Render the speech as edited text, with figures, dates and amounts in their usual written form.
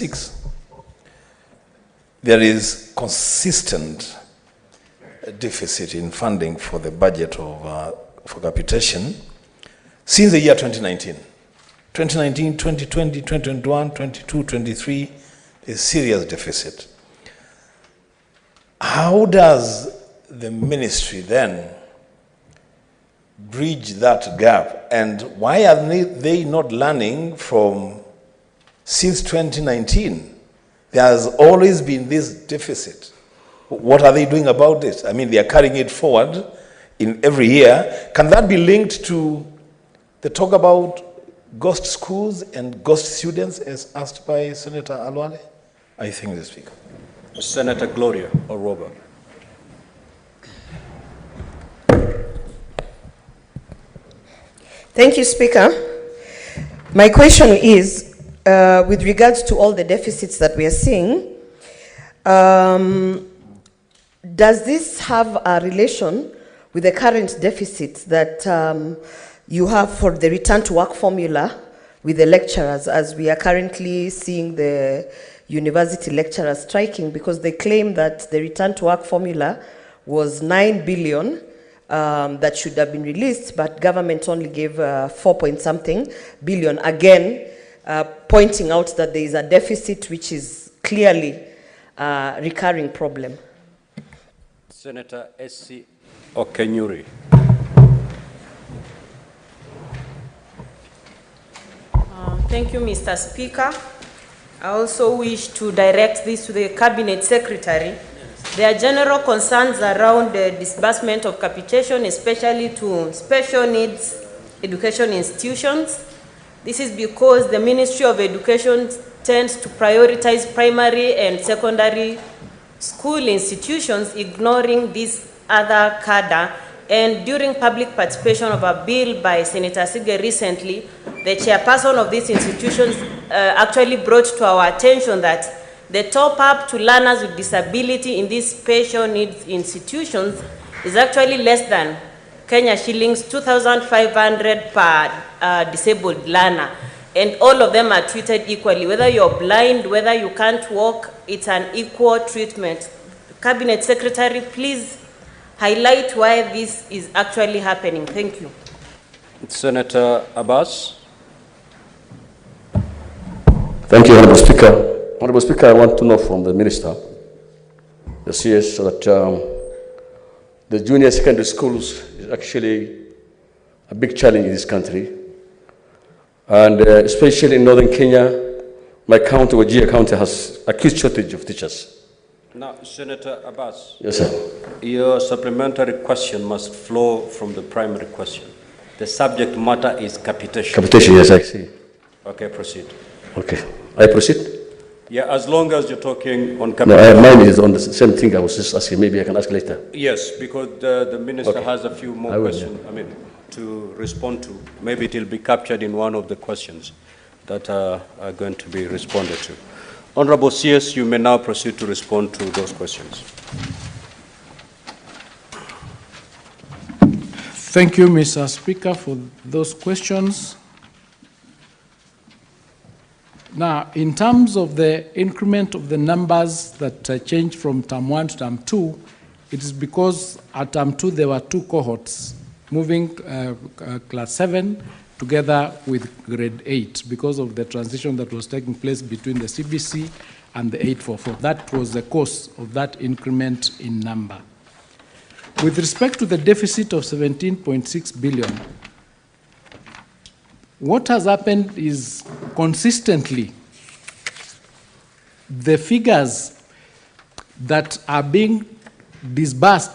6, there is consistent deficit in funding for the budget of for capitation since the year 2019. 2019, 2020, 2021, 22, 23, a serious deficit. How does the ministry then bridge that gap, and why are they not learning from since 2019? There has always been this deficit. What are they doing about it? I mean, they are carrying it forward in every year. Can that be linked to the talk about ghost schools and ghost students as asked by Senator Alwale? I thank the Speaker. Senator Glorioa, Orobua. Thank you, Speaker. My question is, with regards to all the deficits that we are seeing, does this have a relation with the current deficit that you have for the return to work formula with the lecturers, as we are currently seeing the university lecturers striking because they claim that the return to work formula was 9 billion that should have been released, but government only gave 4-point-something billion, again pointing out that there is a deficit which is clearly a recurring problem. Senator S.C. Okenyuri. Thank you, Mr. Speaker. I also wish to direct this to the Cabinet Secretary. There are general concerns around the disbursement of capitation, especially to special needs education institutions. This is because the Ministry of Education tends to prioritize primary and secondary school institutions, ignoring this other cadre. And during public participation of a bill by Senator Sige recently, the chairperson of these institutions actually brought to our attention that the top-up to learners with disability in these special needs institutions is actually less than Kenya shillings 2,500 per disabled learner. And all of them are treated equally. Whether you're blind, whether you can't walk, it's an equal treatment. Cabinet Secretary, please highlight why this is actually happening. Thank you. Senator Abbas. Thank you, Honorable Speaker. Honorable Speaker, I want to know from the Minister, the CS, that the junior secondary schools is actually a big challenge in this country. And especially in northern Kenya, my county, Wajir County, has acute shortage of teachers. Now, Senator Abbas. Yes, sir. Your supplementary question must flow from the primary question. The subject matter is capitation. Capitation, yes, I see. Okay, proceed. Okay. I proceed? Yeah, as long as you're talking on No, capitation. mine is on the same thing I was just asking. Maybe I can ask later. Yes, because the minister Okay. has a few more questions, I mean, to respond to. Maybe it will be captured in one of the questions that are going to be responded to. Honorable CS, you may now proceed to respond to those questions. Thank you, Mr. Speaker, for those questions. Now, in terms of the increment of the numbers that changed from term 1 to term 2, it is because at term 2 there were 2 cohorts moving class 7 together with grade 8 because of the transition that was taking place between the CBC and the 844. That was the cause of that increment in number. With respect to the deficit of 17.6 billion, what has happened is consistently the figures that are being disbursed